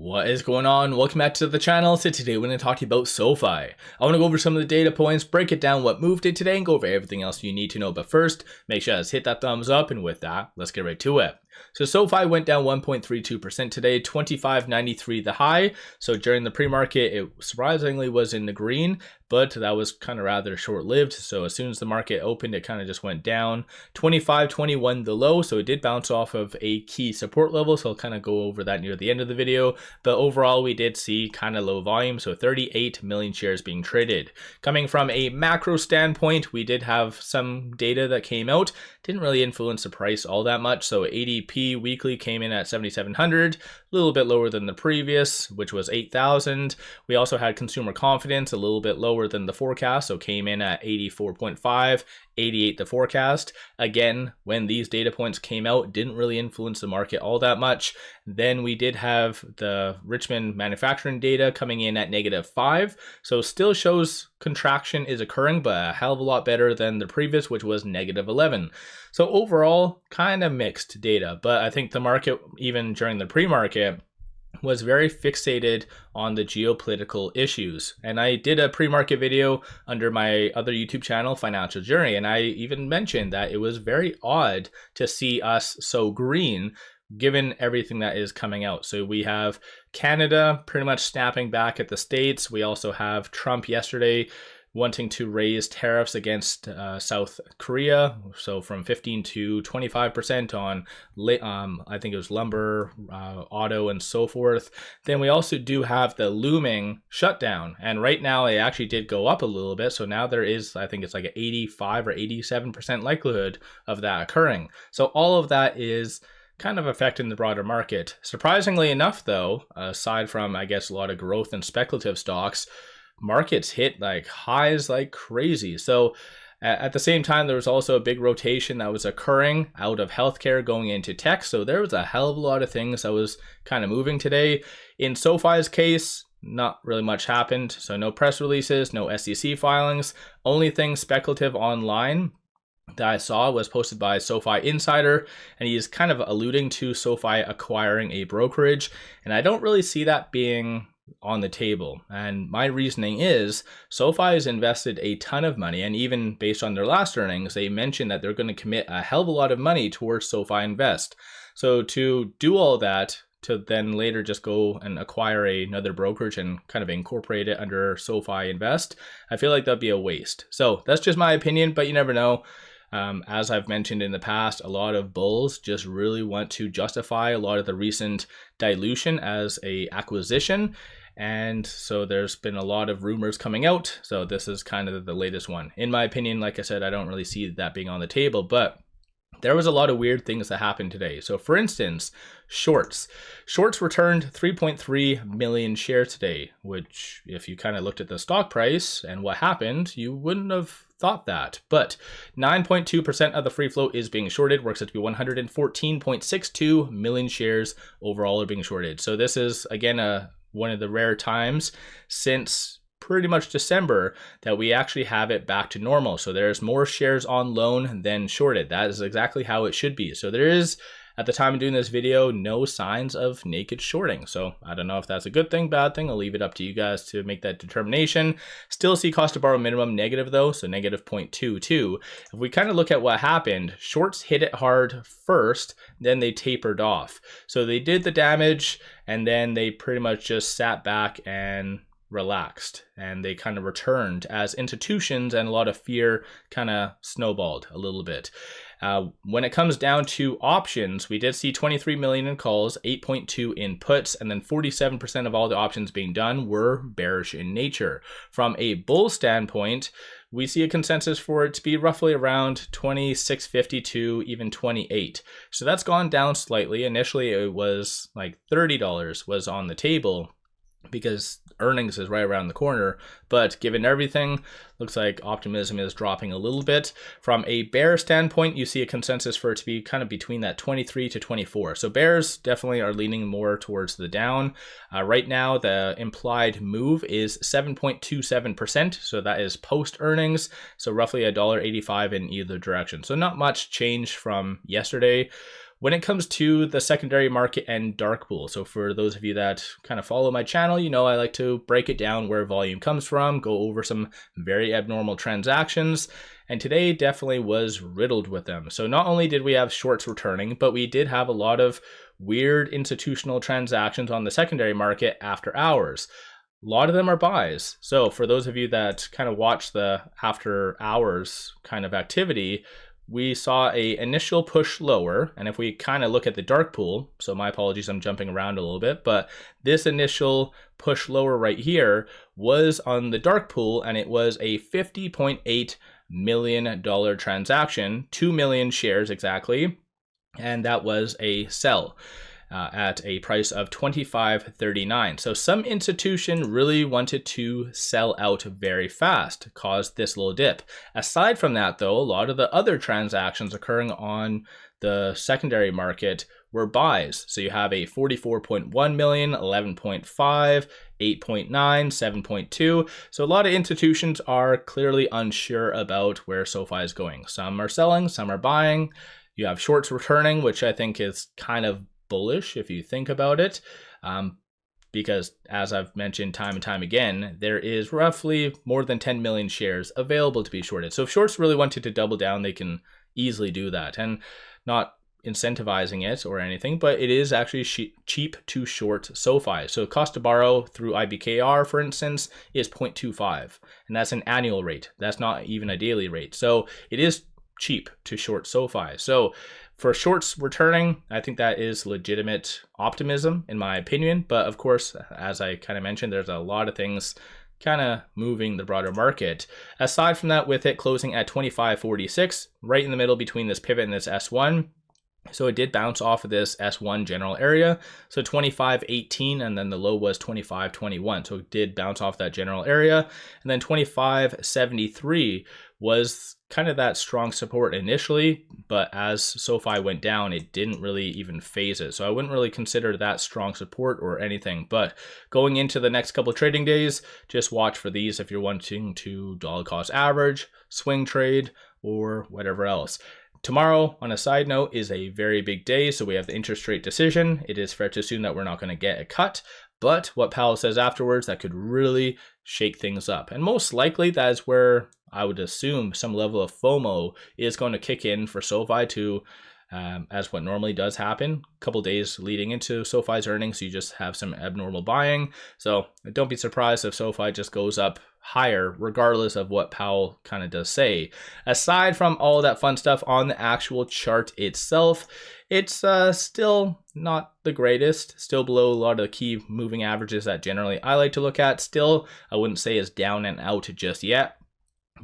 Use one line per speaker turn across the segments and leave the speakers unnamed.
What is going on? Welcome back to the channel. So today we're going to talk to you about SoFi. I want to go over some of the data points, break it down what moved it today, and go over everything else you need to know. But first, make sure to hit that thumbs up, and with that, let's get right to it. So SoFi went down 1.32% today, 25.93 the high. So during the pre-market, it surprisingly was in the green, but that was kind of rather short-lived. So as soon as the market opened, it kind of just went down. 25.21 the low, so it did bounce off of a key support level. So I'll kind of go over that near the end of the video. But overall, we did see kind of low volume, so 38 million shares being traded. Coming from a macro standpoint, we did have some data that came out. Didn't really influence the price all that much. So ADP weekly came in at 7,700, a little bit lower than the previous, which was 8,000. We also had consumer confidence a little bit lower than the forecast, so came in at 84.5, 88 the forecast. Again, when these data points came out, didn't really influence the market all that much. Then we did have the Richmond manufacturing data coming in at -5, so still shows contraction is occurring, but a hell of a lot better than the previous, which was -11. So overall, kind of mixed data, but I think the market, even during the pre-market, was very fixated on the geopolitical issues. And I did a pre-market video under my other YouTube channel, Financial Journey, and I even mentioned that it was very odd to see us so green given everything that is coming out. So we have Canada pretty much snapping back at the States. We also have Trump yesterday wanting to raise tariffs against South Korea, so from 15 to 25% on, I think it was lumber, auto, and so forth. Then we also do have the looming shutdown, and right now it actually did go up a little bit, so now there is, I think it's like an 85 or 87% likelihood of that occurring. So all of that is kind of affecting the broader market. Surprisingly enough, though, aside from, I guess, a lot of growth and speculative stocks, markets hit like highs like crazy. So at the same time, there was also a big rotation that was occurring out of healthcare going into tech. So there was a hell of a lot of things that was kind of moving today. In SoFi's case, not really much happened. So no press releases, no SEC filings. Only thing speculative online that I saw was posted by SoFi Insider, and he's kind of alluding to SoFi acquiring a brokerage. And I don't really see that being on the table. And my reasoning is SoFi has invested a ton of money, and even based on their last earnings, they mentioned that they're going to commit a hell of a lot of money towards SoFi Invest. So to do all that, to then later just go and acquire another brokerage and kind of incorporate it under SoFi Invest, I feel like that'd be a waste. So that's just my opinion, but you never know. As I've mentioned in the past, a lot of bulls just really want to justify a lot of the recent dilution as a acquisition. And so there's been a lot of rumors coming out. So this is kind of the latest one. In my opinion, like I said, I don't really see that being on the table, but there was a lot of weird things that happened today. So for instance, shorts. Shorts returned 3.3 million shares today, which if you kind of looked at the stock price and what happened, you wouldn't have thought that. But 9.2% of the free float is being shorted, works out to be 114.62 million shares overall are being shorted. So this is, again, one of the rare times since pretty much December that we actually have it back to normal. So there's more shares on loan than shorted. That is exactly how it should be. So there is, at the time of doing this video, no signs of naked shorting. So I don't know if that's a good thing, bad thing. I'll leave it up to you guys to make that determination. Still see cost to borrow minimum negative though, so negative 0.22. If we kind of look at what happened, shorts hit it hard first, then they tapered off. So they did the damage, and then they pretty much just sat back and relaxed, and they kind of returned as institutions and a lot of fear kind of snowballed a little bit. When it comes down to options, we did see 23 million in calls, 8.2 in puts, and then 47% of all the options being done were bearish in nature. From a bull standpoint, we see a consensus for it to be roughly around 26.50 to even 28. So that's gone down slightly. Initially, it was like $30 was on the table, because earnings is right around the corner. But given everything, looks like optimism is dropping a little bit. From a bear standpoint, you see a consensus for it to be kind of between that 23 to 24. So bears definitely are leaning more towards the down. Right now, the implied move is 7.27%. So that is post earnings. So roughly $1.85 in either direction. So not much change from yesterday. When it comes to the secondary market and dark pool, so for those of you that kind of follow my channel, you know I like to break it down where volume comes from, go over some very abnormal transactions, and today definitely was riddled with them. So not only did we have shorts returning, but we did have a lot of weird institutional transactions on the secondary market after hours. A lot of them are buys. So for those of you that kind of watch the after hours kind of activity, we saw a initial push lower, and if we kind of look at the dark pool, so my apologies, I'm jumping around a little bit, but this initial push lower right here was on the dark pool, and it was a $50.8 million transaction, 2 million shares exactly, and that was a sell. At a price of $25.39. So some institution really wanted to sell out very fast, caused this little dip. Aside from that, though, a lot of the other transactions occurring on the secondary market were buys. So you have a 44.1 million, 11.5, 8.9, 7.2. So a lot of institutions are clearly unsure about where SoFi is going. Some are selling, some are buying. You have shorts returning, which I think is kind of bullish if you think about it, because as I've mentioned time and time again, there is roughly more than 10 million shares available to be shorted. So if shorts really wanted to double down, they can easily do that, and not incentivizing it or anything, but it is actually cheap to short SoFi. So cost to borrow through IBKR, for instance, is 0.25, and that's an annual rate. That's not even a daily rate. So it is cheap to short SoFi. So for shorts returning, I think that is legitimate optimism in my opinion. But of course, as I kind of mentioned, there's a lot of things kind of moving the broader market. Aside from that, with it closing at 25.46, right in the middle between this pivot and this S1, so it did bounce off of this S1 general area. So 25.18, and then the low was 25.21. So it did bounce off that general area. And then 25.73 was kind of that strong support initially, but as SoFi went down, it didn't really even phase it. So I wouldn't really consider that strong support or anything. But going into the next couple of trading days, just watch for these if you're wanting to dollar cost average, swing trade, or whatever else. Tomorrow, on a side note, is a very big day, so we have the interest rate decision. It is fair to assume that we're not going to get a cut, but what Powell says afterwards, that could really shake things up. And most likely, that is where I would assume some level of FOMO is going to kick in for SoFi to, as what normally does happen, a couple days leading into SoFi's earnings, you just have some abnormal buying. So don't be surprised if SoFi just goes up higher, regardless of what Powell kind of does say. Aside from all that fun stuff on the actual chart itself, it's still not the greatest, still below a lot of the key moving averages that generally I like to look at. Still, I wouldn't say it's down and out just yet.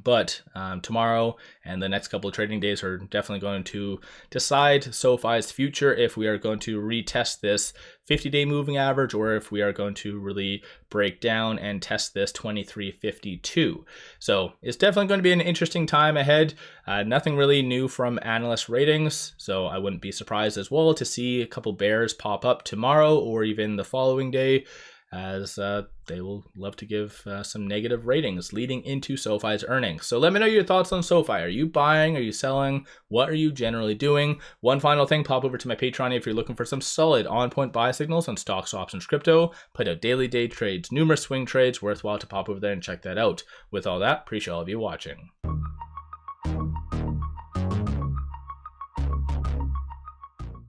But tomorrow and the next couple of trading days are definitely going to decide SoFi's future, if we are going to retest this 50-day moving average or if we are going to really break down and test this 23.52. So it's definitely going to be an interesting time ahead. Nothing really new from analyst ratings, so I wouldn't be surprised as well to see a couple bears pop up tomorrow or even the following day, as they will love to give some negative ratings leading into SoFi's earnings. So let me know your thoughts on SoFi. Are you buying? Are you selling? What are you generally doing? One final thing, pop over to my Patreon if you're looking for some solid on-point buy signals on stocks, options, crypto. Put out daily day trades, numerous swing trades. Worthwhile to pop over there and check that out. With all that, appreciate all of you watching.